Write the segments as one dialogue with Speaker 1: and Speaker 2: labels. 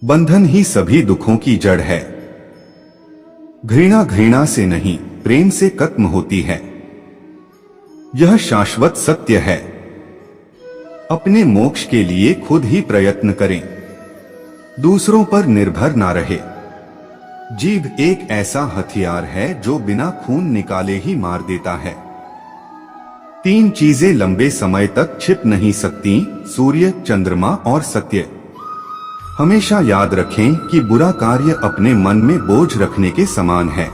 Speaker 1: बंधन ही सभी दुखों की जड़ है। घृणा घृणा से नहीं, प्रेम से खत्म होती है। यह शाश्वत सत्य है। अपने मोक्ष के लिए खुद ही प्रयत्न करें, दूसरों पर निर्भर ना रहे। जीभ एक ऐसा हथियार है जो बिना खून निकाले ही मार देता है। 3 चीजें लंबे समय तक छिप नहीं सकती, सूर्य, चंद्रमा और सत्य। हमेशा याद रखें कि बुरा कार्य अपने मन में बोझ रखने के समान है।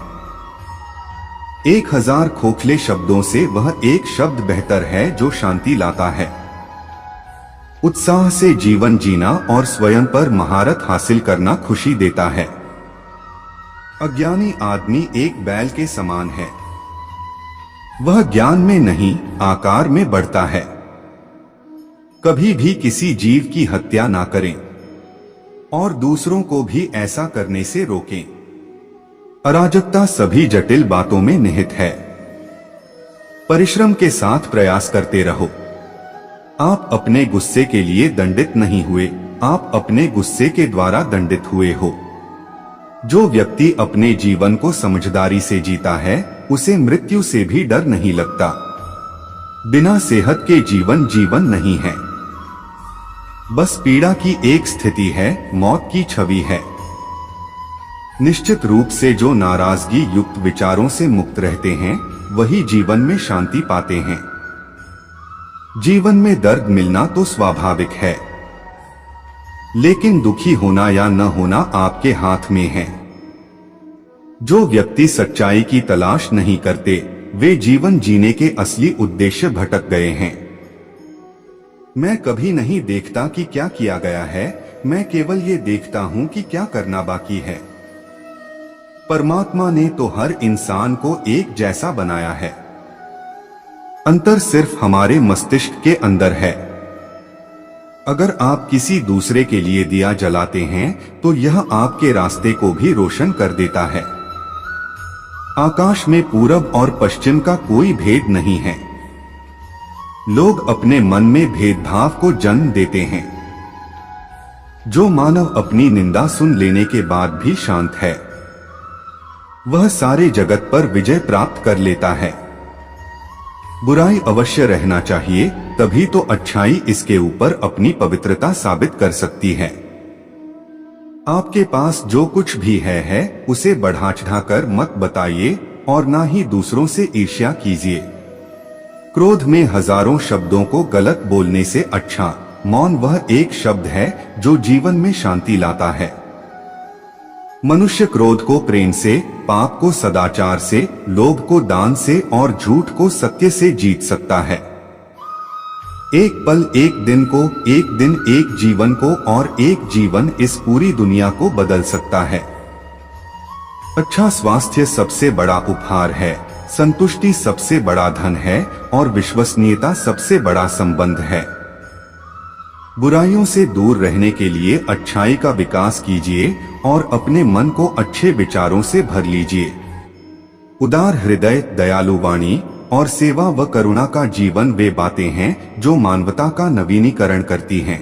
Speaker 1: 1000 खोखले शब्दों से वह एक शब्द बेहतर है जो शांति लाता है। उत्साह से जीवन जीना और स्वयं पर महारत हासिल करना खुशी देता है। अज्ञानी आदमी एक बैल के समान है। वह ज्ञान में नहीं, आकार में बढ़ता है। कभी भी किसी जीव की हत्या ना करें और दूसरों को भी ऐसा करने से रोकें। अराजकता सभी जटिल बातों में निहित है। परिश्रम के साथ प्रयास करते रहो। आप अपने गुस्से के लिए दंडित नहीं हुए, आप अपने गुस्से के द्वारा दंडित हुए हो। जो व्यक्ति अपने जीवन को समझदारी से जीता है, उसे मृत्यु से भी डर नहीं लगता। बिना सेहत के जीवन जीवन नहीं है। बस पीड़ा की एक स्थिति है, मौत की छवि है। निश्चित रूप से जो नाराजगी युक्त विचारों से मुक्त रहते हैं, वही जीवन में शांति पाते हैं। जीवन में दर्द मिलना तो स्वाभाविक है, लेकिन दुखी होना या न होना आपके हाथ में है। जो व्यक्ति सच्चाई की तलाश नहीं करते, वे जीवन जीने के असली उद्देश्य भटक गए हैं। मैं कभी नहीं देखता कि क्या किया गया है, मैं केवल ये देखता हूं कि क्या करना बाकी है। परमात्मा ने तो हर इंसान को एक जैसा बनाया है। अंतर सिर्फ हमारे मस्तिष्क के अंदर है। अगर आप किसी दूसरे के लिए दिया जलाते हैं, तो यह आपके रास्ते को भी रोशन कर देता है। आकाश में पूरब और पश्चिम का कोई भेद नहीं है। लोग अपने मन में भेदभाव को जन्म देते हैं। जो मानव अपनी निंदा सुन लेने के बाद भी शांत है, वह सारे जगत पर विजय प्राप्त कर लेता है। बुराई अवश्य रहना चाहिए, तभी तो अच्छाई इसके ऊपर अपनी पवित्रता साबित कर सकती है। आपके पास जो कुछ भी है उसे बढ़ा चढ़ाकर मत बताइए और ना ही दूसरों से ईर्ष्या कीजिए। क्रोध में हजारों शब्दों को गलत बोलने से अच्छा मौन वह एक शब्द है जो जीवन में शांति लाता है। मनुष्य क्रोध को प्रेम से, पाप को सदाचार से, लोभ को दान से और झूठ को सत्य से जीत सकता है। एक पल एक दिन को, एक दिन एक जीवन को और एक जीवन इस पूरी दुनिया को बदल सकता है। अच्छा स्वास्थ्य सबसे बड़ा उपहार है, संतुष्टि सबसे बड़ा धन है और विश्वसनीयता सबसे बड़ा संबंध है। बुराइयों से दूर रहने के लिए अच्छाई का विकास कीजिए और अपने मन को अच्छे विचारों से भर लीजिए। उदार हृदय, दयालु वाणी और सेवा व करुणा का जीवन वे बातें हैं जो मानवता का नवीनीकरण करती हैं।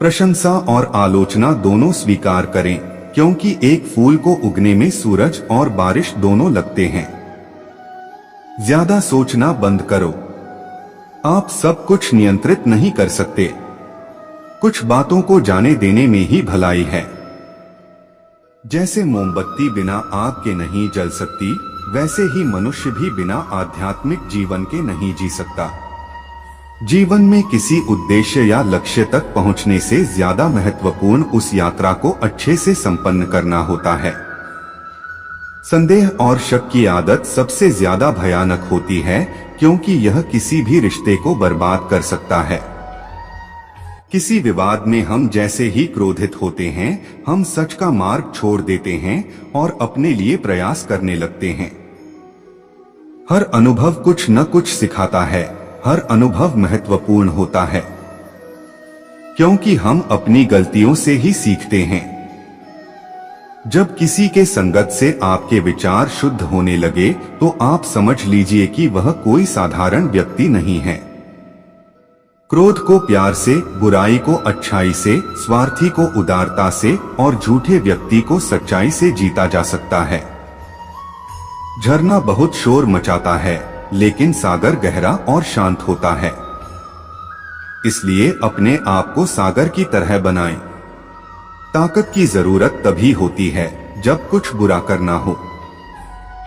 Speaker 1: प्रशंसा और आलोचना दोनों स्वीकार करें, क्योंकि एक फूल को उगने में सूरज और बारिश दोनों लगते हैं। ज्यादा सोचना बंद करो। आप सब कुछ नियंत्रित नहीं कर सकते। कुछ बातों को जाने देने में ही भलाई है। जैसे मोमबत्ती बिना आग के नहीं जल सकती, वैसे ही मनुष्य भी बिना आध्यात्मिक जीवन के नहीं जी सकता। जीवन में किसी उद्देश्य या लक्ष्य तक पहुंचने से ज्यादा महत्वपूर्ण उस यात्रा को अच्छे से संपन्न करना होता है। संदेह और शक की आदत सबसे ज्यादा भयानक होती है, क्योंकि यह किसी भी रिश्ते को बर्बाद कर सकता है। किसी विवाद में हम जैसे ही क्रोधित होते हैं, हम सच का मार्ग छोड़ देते हैं और अपने लिए प्रयास करने लगते हैं। हर अनुभव कुछ न कुछ सिखाता है, हर अनुभव महत्वपूर्ण होता है, क्योंकि हम अपनी गलतियों से ही सीखते हैं। जब किसी के संगत से आपके विचार शुद्ध होने लगे, तो आप समझ लीजिए कि वह कोई साधारण व्यक्ति नहीं है। क्रोध को प्यार से, बुराई को अच्छाई से, स्वार्थी को उदारता से और झूठे व्यक्ति को सच्चाई से जीता जा सकता है। झरना बहुत शोर मचाता है, लेकिन सागर गहरा और शांत होता है। इसलिए अपने आप को सागर की तरह बनाएं। ताकत की जरूरत तभी होती है जब कुछ बुरा करना हो,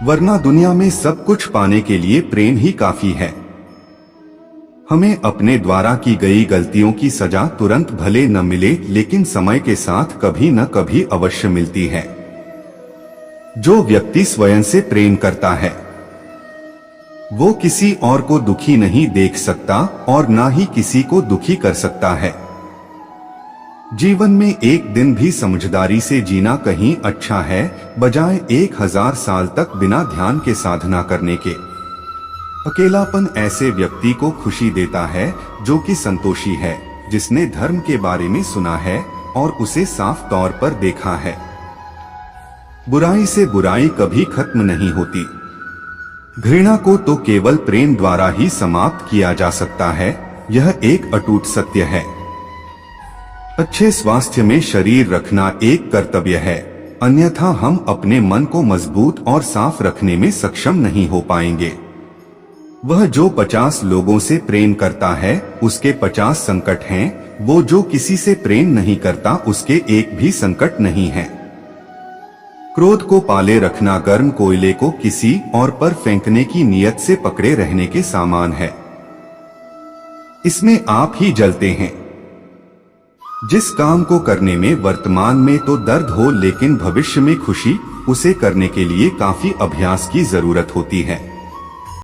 Speaker 1: वरना दुनिया में सब कुछ पाने के लिए प्रेम ही काफी है। हमें अपने द्वारा की गई गलतियों की सजा तुरंत भले न मिले, लेकिन समय के साथ कभी न कभी अवश्य मिलती है। जो व्यक्ति स्वयं से प्रेम करता है वो किसी और को दुखी नहीं देख सकता और ना ही किसी को दुखी कर सकता है। जीवन में एक दिन भी समझदारी से जीना कहीं अच्छा है, बजाय 1000 साल तक बिना ध्यान के साधना करने के। अकेलापन ऐसे व्यक्ति को खुशी देता है जो कि संतोषी है, जिसने धर्म के बारे में सुना है और उसे साफ तौर पर देखा है। बुराई से बुराई कभी खत्म नहीं होती। घृणा को तो केवल प्रेम द्वारा ही समाप्त किया जा सकता है, यह एक अटूट सत्य है। अच्छे स्वास्थ्य में शरीर रखना एक कर्तव्य है, अन्यथा हम अपने मन को मजबूत और साफ रखने में सक्षम नहीं हो पाएंगे। वह जो 50 लोगों से प्रेम करता है उसके 50 संकट हैं, वो जो किसी से प्रेम नहीं करता उसके एक भी संकट नहीं है। क्रोध को पाले रखना गर्म कोयले को किसी और पर फेंकने की नीयत से पकड़े रहने के समान है। इसमें आप ही जलते हैं। जिस काम को करने में वर्तमान में तो दर्द हो, लेकिन भविष्य में खुशी, उसे करने के लिए काफी अभ्यास की जरूरत होती है।